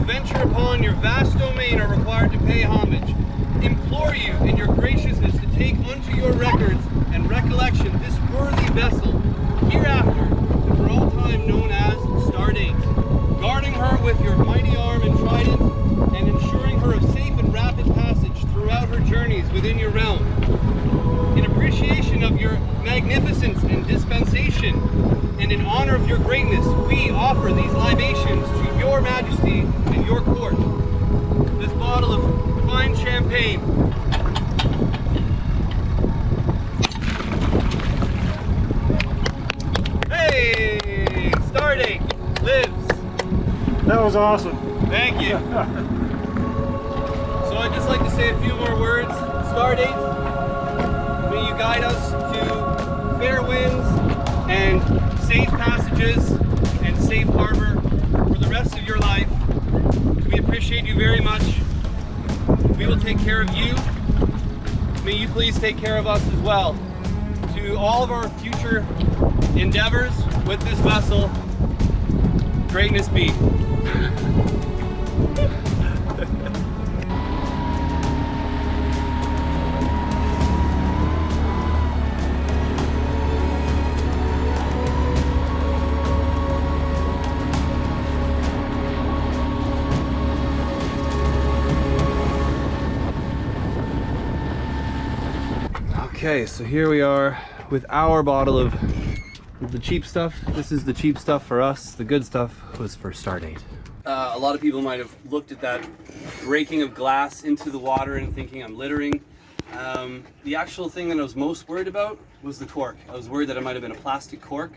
venture upon your vast domain are required to pay homage. Implore you in your graciousness to take unto your records and recollection this worthy vessel, hereafter and for all time known as Stardate, guarding her with your mighty arm and trident, and ensuring her of safe and rapid passage throughout her journeys within your realm. In appreciation of your magnificence and dispensation, and in honor of your greatness, we offer these libations to your majesty and your court. This bottle of fine champagne. Hey, Stardate lives. That was awesome. Thank you. So I'd just like to say a few more words. Stardate, may you guide us to fair winds and safe passages and safe harbor for the rest of your life. We appreciate you very much. We will take care of you. May you please take care of us as well. To all of our future endeavors with this vessel, greatness be. Okay, so here we are with our bottle of the cheap stuff. This is the cheap stuff for us. The good stuff was for Stardate. A lot of people might have looked at that breaking of glass into the water and thinking I'm littering. The actual thing that I was most worried about was the cork. I was worried that it might have been a plastic cork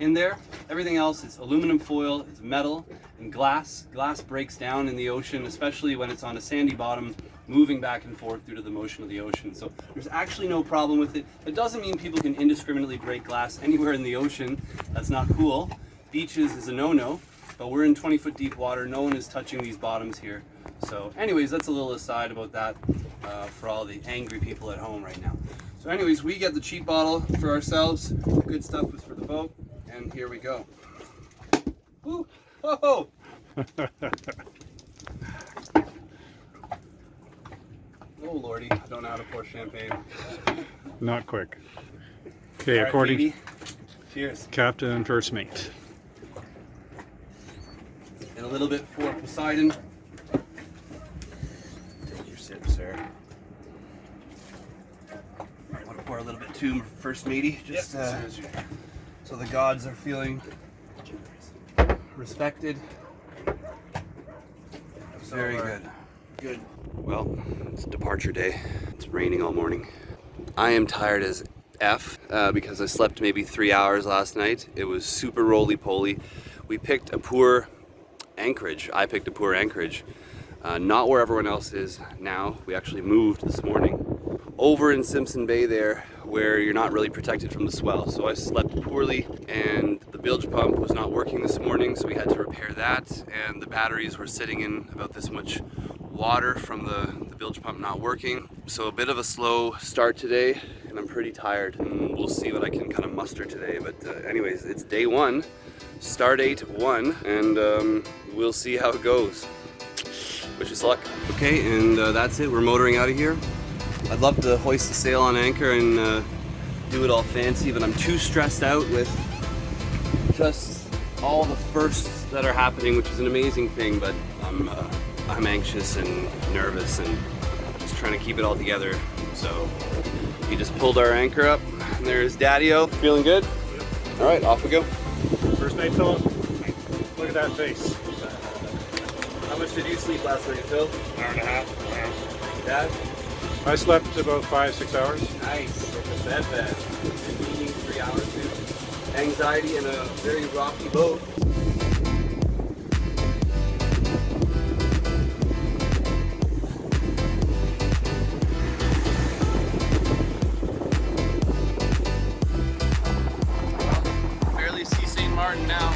in there. Everything else is aluminum foil, it's metal, and glass. Glass breaks down in the ocean, especially when it's on a sandy bottom, moving back and forth due to the motion of the ocean. So there's actually no problem with it. It doesn't mean people can indiscriminately break glass anywhere in the ocean. That's not cool. Beaches is a no-no, but we're in 20-foot deep water. No one is touching these bottoms here. So anyways, that's a little aside about that for all the angry people at home right now. So anyways, we get the cheap bottle for ourselves. The good stuff was for the boat, and here we go. Woo! Oh! Oh lordy, I don't know how to pour champagne. Not quick. Okay, All according right, cheers. Captain and First Mate. And a little bit for Poseidon. Take your sip, sir. I want to pour a little bit too, First Matey, just so the gods are feeling respected. Very good. Good. Well, it's departure day. It's raining all morning. I am tired as F because I slept maybe 3 hours last night. It was super roly-poly. We picked a poor anchorage. I picked a poor anchorage. Not where everyone else is now. We actually moved this morning over in Simpson Bay there where you're not really protected from the swell. So I slept poorly and the bilge pump was not working this morning, so we had to repair that, and the batteries were sitting in about this much water from the bilge pump not working. So a bit of a slow start today, and I'm pretty tired, and we'll see what I can kind of muster today. But anyways, it's day one, Stardate 1, and we'll see how it goes. Wish us luck. Okay, and that's it. We're motoring out of here. I'd love to hoist the sail on anchor and do it all fancy, but I'm too stressed out with just all the firsts that are happening, which is an amazing thing, but I'm anxious and nervous and just trying to keep it all together. So we just pulled our anchor up, and there's Daddy-O. Feeling good? All right, off we go. First Mate, Philip. Look at that face. How much did you sleep last night, Phil? Hour and a half. Dad? I slept about 5-6 hours. Nice. Bed. 3 hours, dude. Anxiety in a very rocky boat. Barely see Sint Maarten now.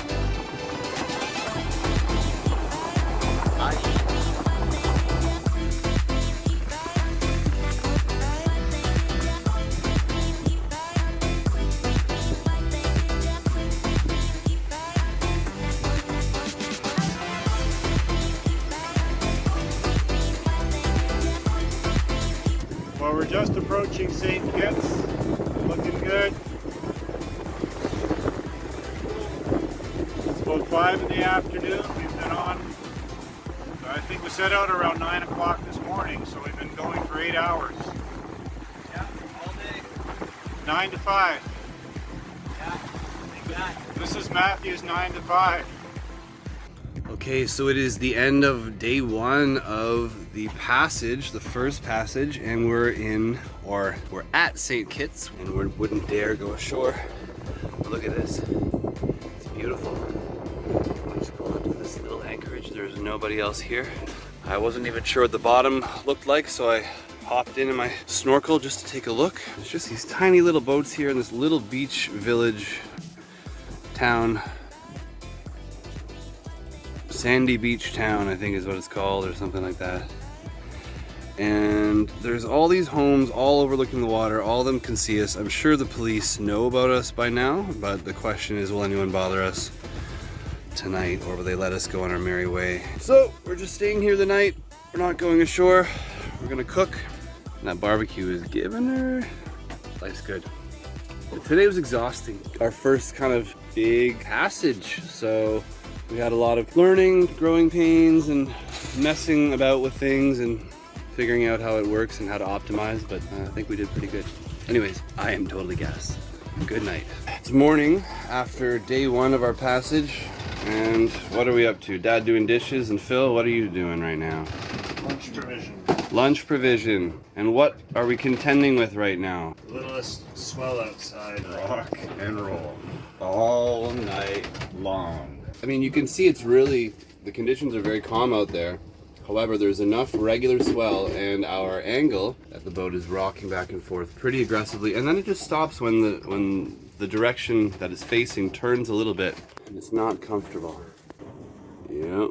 just approaching St. Kitts. Looking good. It's about 5 in the afternoon. We've been on, I think we set out around 9 o'clock this morning, so we've been going for 8 hours. Yeah, all day. 9 to 5. Yeah, exactly. This is Matthew's 9 to 5. Okay, so it is the end of day 1 of the passage, the first passage, and we're at St. Kitts, and we wouldn't dare go ashore. But look at this. It's beautiful. Let's pull up to this little anchorage. There's nobody else here. I wasn't even sure what the bottom looked like, so I hopped in my snorkel just to take a look. There's just these tiny little boats here in this little beach village town. Sandy Beach Town, I think is what it's called, or something like that. And there's all these homes all overlooking the water. All of them can see us. I'm sure the police know about us by now, but the question is, will anyone bother us tonight, or will they let us go on our merry way? So we're just staying here the night. We're not going ashore. We're gonna cook. And that barbecue is giving her. Life's good. But today was exhausting. Our first kind of big passage, so we had a lot of learning, growing pains, and messing about with things and figuring out how it works and how to optimize, but I think we did pretty good. Anyways, I am totally gassed. Good night. It's morning after day 1 of our passage, and what are we up to? Dad doing dishes, and Phil, what are you doing right now? Lunch provision. Lunch provision. And what are we contending with right now? The littlest swell outside. Rock and roll. All night long. I mean, you can see the conditions are very calm out there. However, there's enough regular swell, and our angle that the boat is rocking back and forth pretty aggressively, and then it just stops when the direction that it's facing turns a little bit, and it's not comfortable. Yep.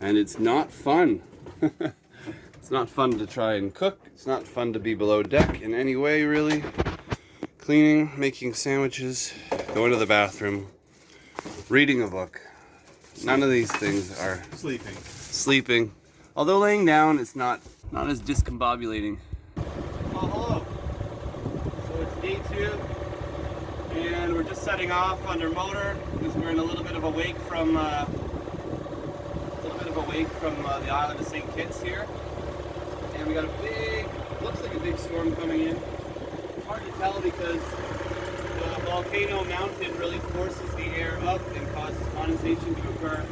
And it's not fun. It's not fun to try and cook. It's not fun to be below deck in any way, really. Cleaning, making sandwiches, going to the bathroom, reading a book. None of these things are sleeping. Although laying down, it's not as discombobulating. Oh, hello. So it's day 2, and we're just setting off under motor because we're in a little bit of a wake from the island of St. Kitts here, and we got looks like a big storm coming in. It's hard to tell because the volcano mountain really forces the air up and causes condensation to occur.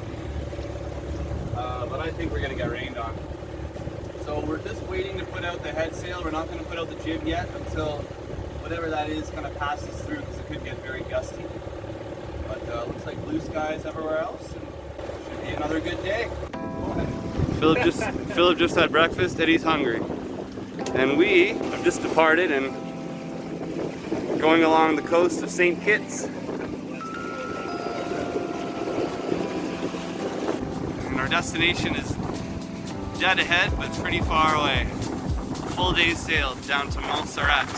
But I think we're going to get rained on. So we're just waiting to put out the head sail. We're not going to put out the jib yet until whatever that is kind of passes through, because it could get very gusty. But looks like blue skies everywhere else, and should be another good day. Philip just had breakfast and he's hungry. And we have just departed and going along the coast of St. Kitts. And our destination is dead ahead, but pretty far away. Full day's sail down to Montserrat.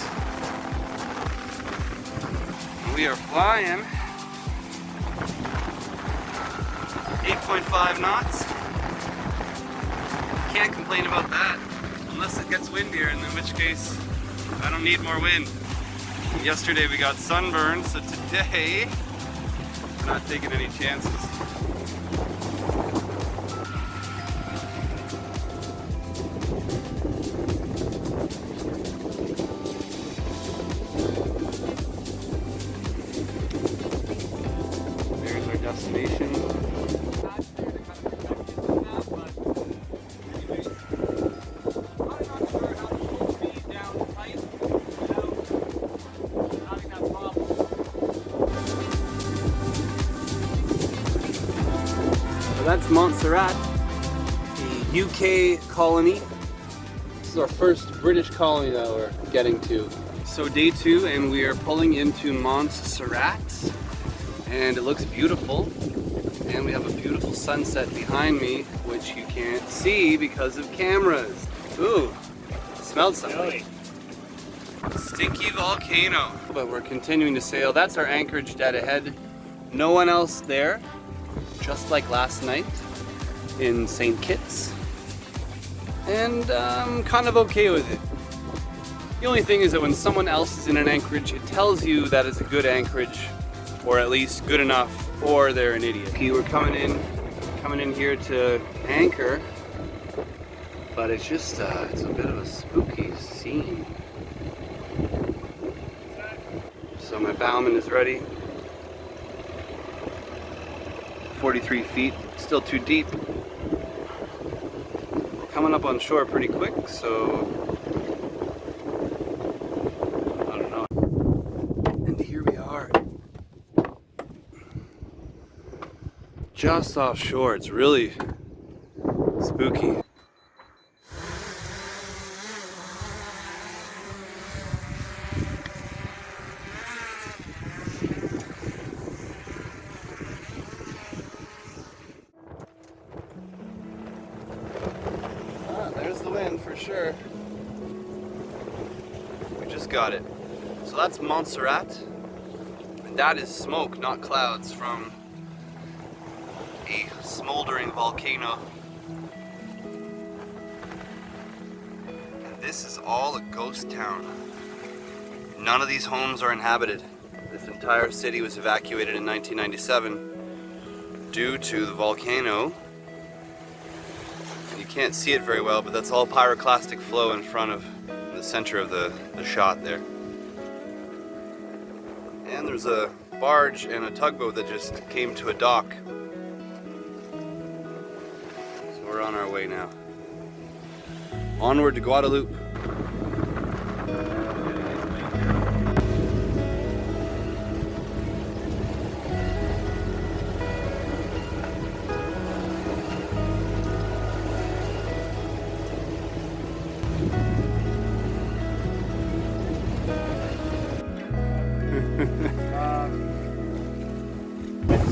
And we are flying 8.5 knots. Can't complain about that, unless it gets windier, and in which case I don't need more wind. Yesterday we got sunburned, so today I'm not taking any chances. There's our destination. That's Montserrat, the UK colony. This is our first British colony that we're getting to. So day 2, and we are pulling into Montserrat, and it looks beautiful. And we have a beautiful sunset behind me, which you can't see because of cameras. Ooh, smelled something. Stinky volcano. But we're continuing to sail. That's our anchorage dead ahead. No one else there. Just like last night in St. Kitts, and I'm kind of okay with it. The only thing is that when someone else is in an anchorage, it tells you that it's a good anchorage, or at least good enough, or they're an idiot. Okay, we're coming in here to anchor, but it's just it's a bit of a spooky scene. So my bowman is ready. 43 feet, still too deep. We're coming up on shore pretty quick, so I don't know. And here we are, just offshore. It's really spooky. There's the wind for sure. We just got it. So that's Montserrat, and that is smoke, not clouds, from a smoldering volcano. And this is all a ghost town. None of these homes are inhabited. This entire city was evacuated in 1997 due to the volcano. You can't see it very well, but that's all pyroclastic flow in front of the center of the shot there. And there's a barge and a tugboat that just came to a dock. So we're on our way now. Onward to Guadeloupe.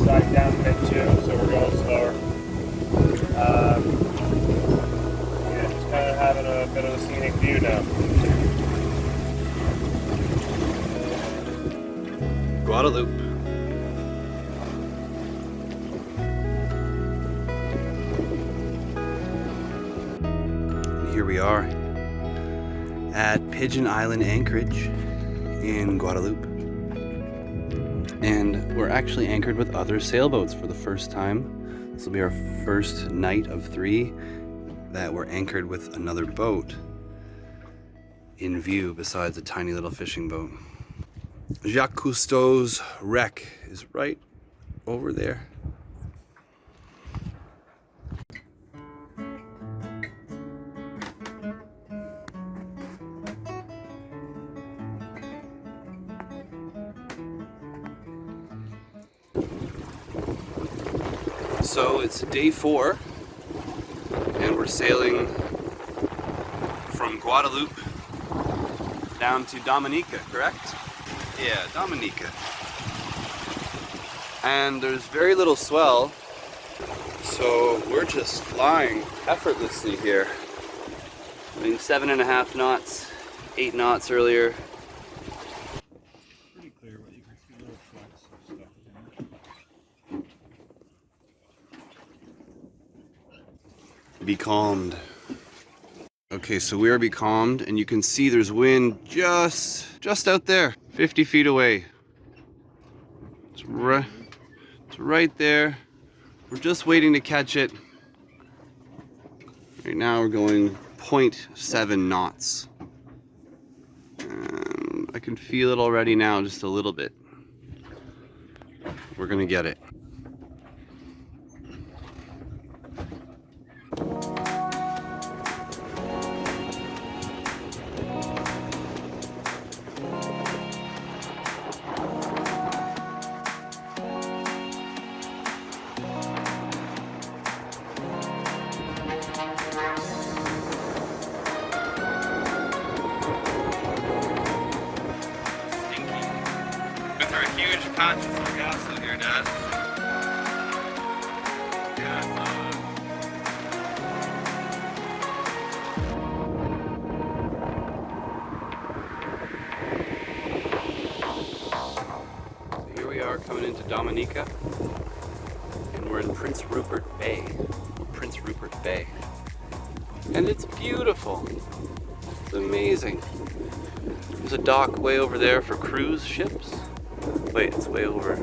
Side down mid too, so we're going slower. Yeah, just kind of having a bit of a scenic view now. Guadeloupe. Here we are at Pigeon Island Anchorage in Guadeloupe. And we're actually anchored with other sailboats for the first time. This will be our first night of 3 that we're anchored with another boat in view besides a tiny little fishing boat. Jacques Cousteau's wreck is right over there. So it's day 4 and we're sailing from Guadeloupe down to Dominica, correct? Yeah, Dominica. And there's very little swell, so we're just flying effortlessly here. I mean, 7.5 knots, 8 knots earlier. Pretty clear, but you can see little flecks of stuff in Be calmed. Okay, so we are becalmed, and you can see there's wind just out there, 50 feet away. It's right there. We're just waiting to catch it. Right now we're going 0.7 knots. I can feel it already now, just a little bit. We're gonna get it. Huge patches of gas out here, Dad. So here we are coming into Dominica, and we're in Prince Rupert Bay. And it's beautiful. It's amazing. There's a dock way over there for cruise ships. Wait, it's way over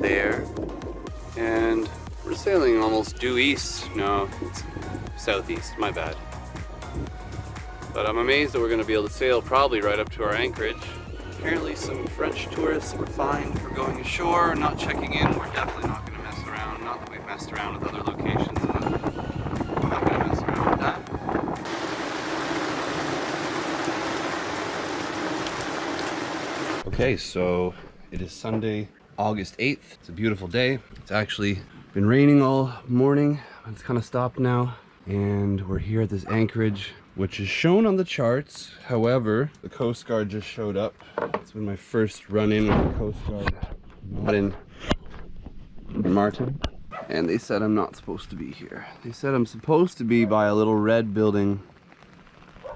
there. And we're sailing almost due east. No, it's southeast, my bad. But I'm amazed that we're gonna be able to sail probably right up to our anchorage. Apparently some French tourists were fined for going ashore, not checking in. We're definitely not gonna mess around. Not that we've messed around with other locations, but we're not gonna mess around with that. Okay, so it is Sunday, August 8th. It's a beautiful day. It's actually been raining all morning. It's kind of stopped now. And we're here at this anchorage, which is shown on the charts. However, the Coast Guard just showed up. It's been my first run-in with the Coast Guard, not in Martin. And they said I'm not supposed to be here. They said I'm supposed to be by a little red building.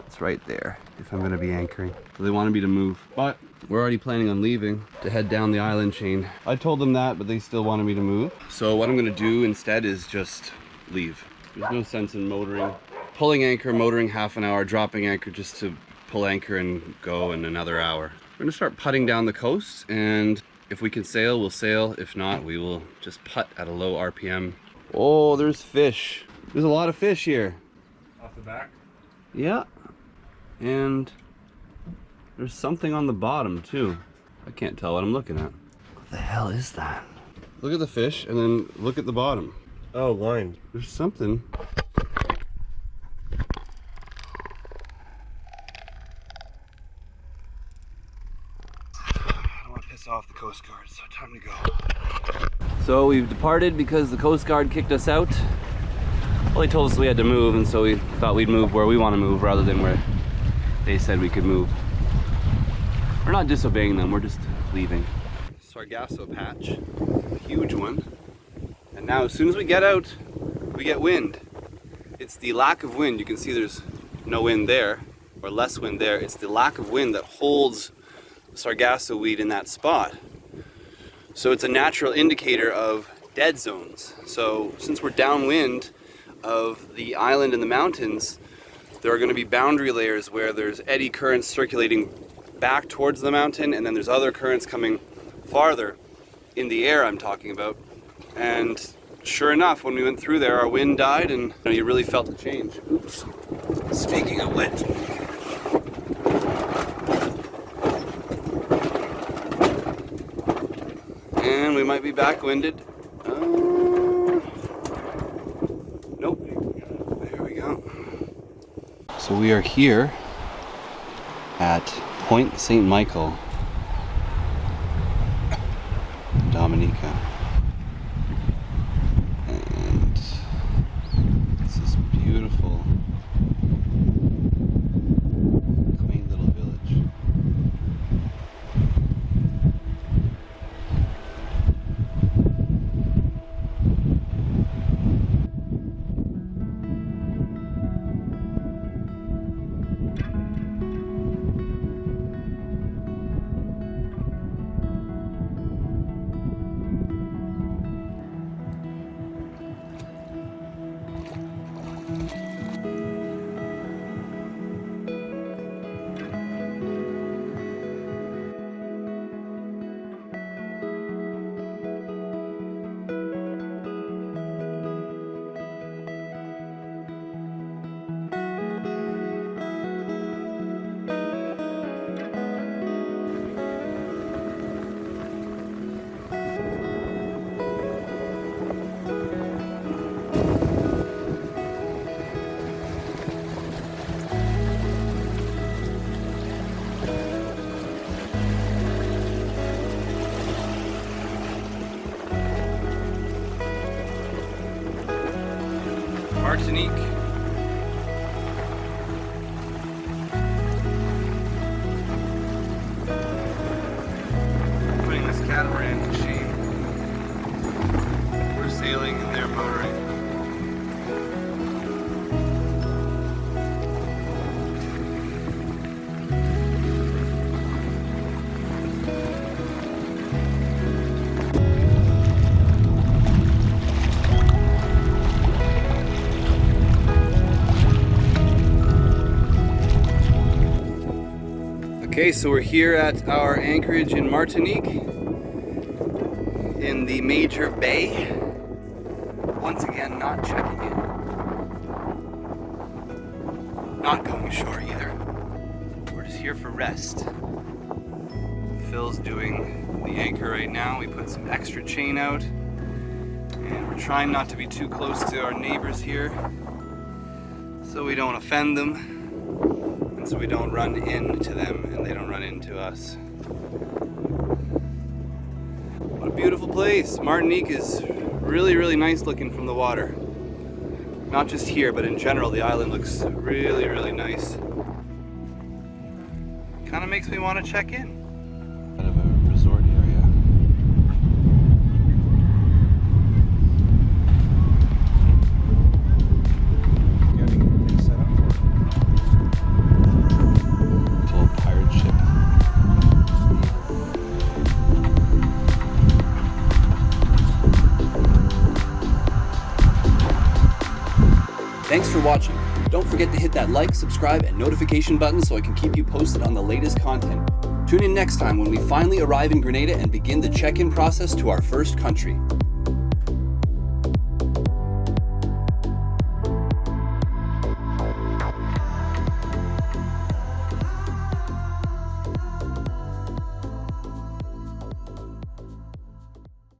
It's right there, if I'm gonna be anchoring. So they wanted me to move, but we're already planning on leaving to head down the island chain. I told them that, but they still wanted me to move. So what I'm gonna do instead is just leave. There's no sense in motoring. Pulling anchor, motoring half an hour, dropping anchor just to pull anchor and go in another hour. We're gonna start putting down the coast, and if we can sail, we'll sail. If not, we will just putt at a low RPM. Oh, there's fish. There's a lot of fish here. Off the back? Yeah. And there's something on the bottom too. I can't tell what I'm looking at. What the hell is that? Look at the fish and then look at the bottom. Oh, line. There's something. I don't want to piss off the Coast Guard, so time to go. So we've departed because the Coast Guard kicked us out. Well, they told us we had to move, and so we thought we'd move where we want to move rather than where they said we could move. We're not disobeying them, we're just leaving. Sargasso patch, a huge one. And now as soon as we get out, we get wind. It's the lack of wind. You can see there's no wind there, or less wind there. It's the lack of wind that holds the Sargasso weed in that spot. So it's a natural indicator of dead zones. So since we're downwind of the island and the mountains, there are going to be boundary layers where there's eddy currents circulating back towards the mountain, and then there's other currents coming farther in the air I'm talking about. And sure enough, when we went through there, our wind died, and you really felt the change. Oops. Speaking of wind. And we might be backwinded. Nope. There we go. So we are here at Point St. Michael, Dominica. And this is beautiful, quaint little village. Okay, so we're here at our anchorage in Martinique, in the major bay. Once again, not checking in. Not going ashore either. We're just here for rest. Phil's doing the anchor right now. We put some extra chain out, and we're trying not to be too close to our neighbors here so we don't offend them, and so we don't run into them and they don't run into us. What a beautiful place. Martinique is really, really nice looking from the water. Not just here, but in general, the island looks really, really nice. Kind of makes me want to check in. Kind of a resort area. Getting things set up for Little pirate ship. Thanks for watching. Don't forget to hit that like, subscribe, and notification button so I can keep you posted on the latest content. Tune in next time when we finally arrive in Grenada and begin the check-in process to our first country.